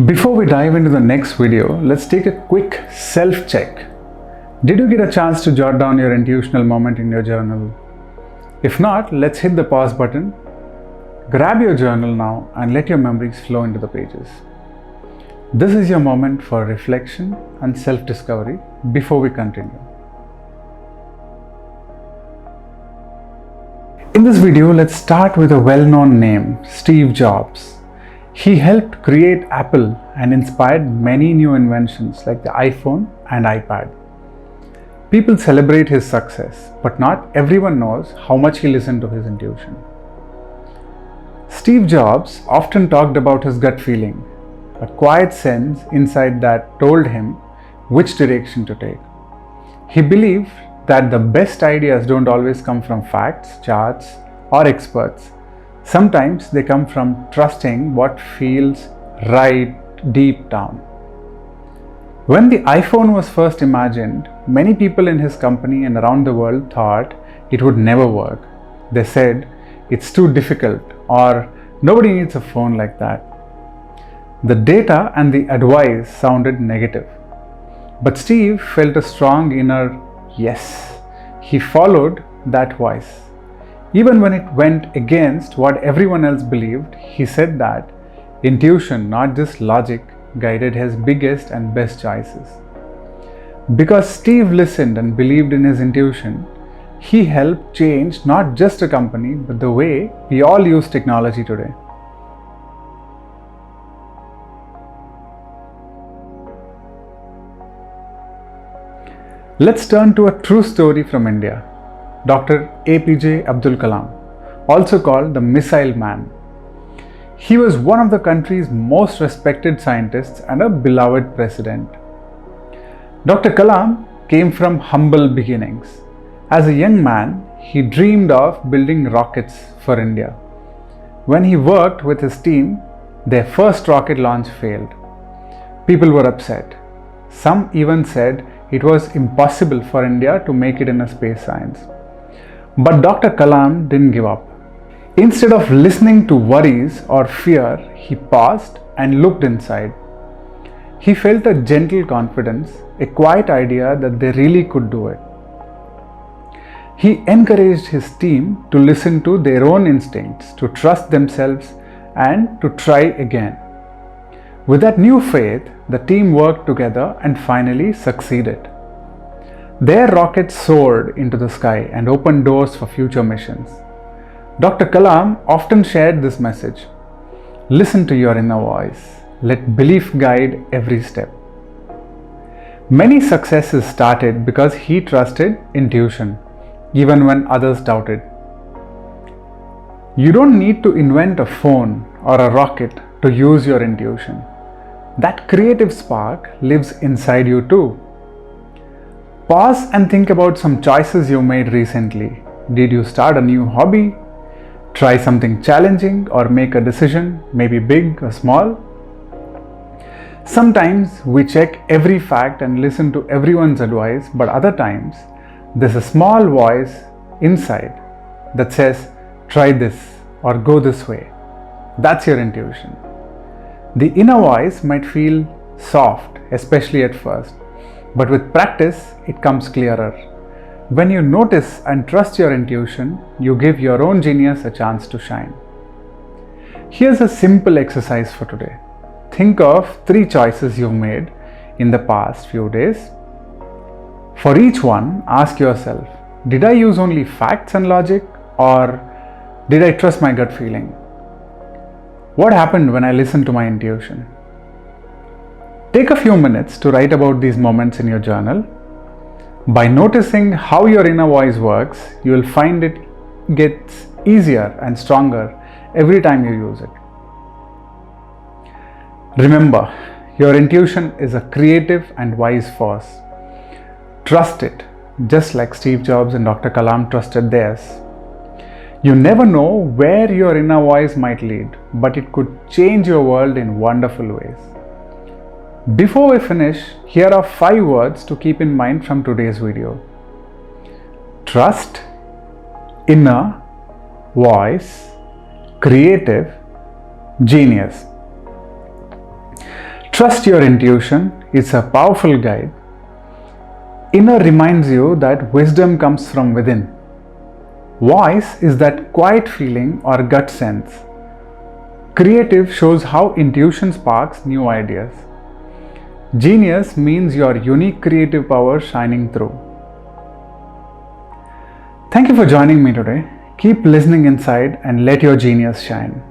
Before we dive into the next video, let's take a quick self-check. Did you get a chance to jot down your intuitional moment in your journal? If not, let's hit the pause button. Grab your journal now and let your memories flow into the pages. This is your moment for reflection and self-discovery before we continue. In this video, let's start with a well-known name, Steve Jobs. He helped create Apple and inspired many new inventions like the iPhone and iPad. People celebrate his success, but not everyone knows how much he listened to his intuition. Steve Jobs often talked about his gut feeling, a quiet sense inside that told him which direction to take. He believed that the best ideas don't always come from facts, charts, or experts. Sometimes they come from trusting what feels right deep down. When the iPhone was first imagined, many people in his company and around the world thought it would never work. They said, it's too difficult, or nobody needs a phone like that. The data and the advice sounded negative. But Steve felt a strong inner yes. He followed that voice. Even when it went against what everyone else believed, he said that intuition, not just logic, guided his biggest and best choices. Because Steve listened and believed in his intuition, he helped change not just a company, but the way we all use technology today. Let's turn to a true story from India. Dr. APJ Abdul Kalam, also called the Missile Man. He was one of the country's most respected scientists and a beloved president. Dr. Kalam came from humble beginnings. As a young man, he dreamed of building rockets for India. When he worked with his team, their first rocket launch failed. People were upset. Some even said it was impossible for India to make it in a space science. But Dr. Kalam didn't give up. Instead of listening to worries or fear, he paused and looked inside. He felt a gentle confidence, a quiet idea that they really could do it. He encouraged his team to listen to their own instincts, to trust themselves, and to try again. With that new faith, the team worked together and finally succeeded. Their rocket soared into the sky and opened doors for future missions. Dr. Kalam often shared this message: listen to your inner voice. Let belief guide every step. Many successes started because he trusted intuition, even when others doubted. You don't need to invent a phone or a rocket to use your intuition. That creative spark lives inside you too. Pause and think about some choices you made recently. Did you start a new hobby? Try something challenging or make a decision, maybe big or small? Sometimes we check every fact and listen to everyone's advice, but other times there's a small voice inside that says, try this or go this way. That's your intuition. The inner voice might feel soft, especially at first, but with practice, it comes clearer. When you notice and trust your intuition, you give your own genius a chance to shine. Here's a simple exercise for today. Think of 3 choices you've made in the past few days. For each one, ask yourself, did I use only facts and logic, or did I trust my gut feeling? What happened when I listened to my intuition? Take a few minutes to write about these moments in your journal. By noticing how your inner voice works, you will find it gets easier and stronger every time you use it. Remember, your intuition is a creative and wise force. Trust it, just like Steve Jobs and Dr. Kalam trusted theirs. You never know where your inner voice might lead, but it could change your world in wonderful ways. Before we finish, here are 5 words to keep in mind from today's video. Trust, inner, voice, creative, genius. Trust your intuition, it's a powerful guide. Inner reminds you that wisdom comes from within. Voice is that quiet feeling or gut sense. Creative shows how intuition sparks new ideas. Genius means your unique creative power shining through. Thank you for joining me today. Keep listening inside and let your genius shine.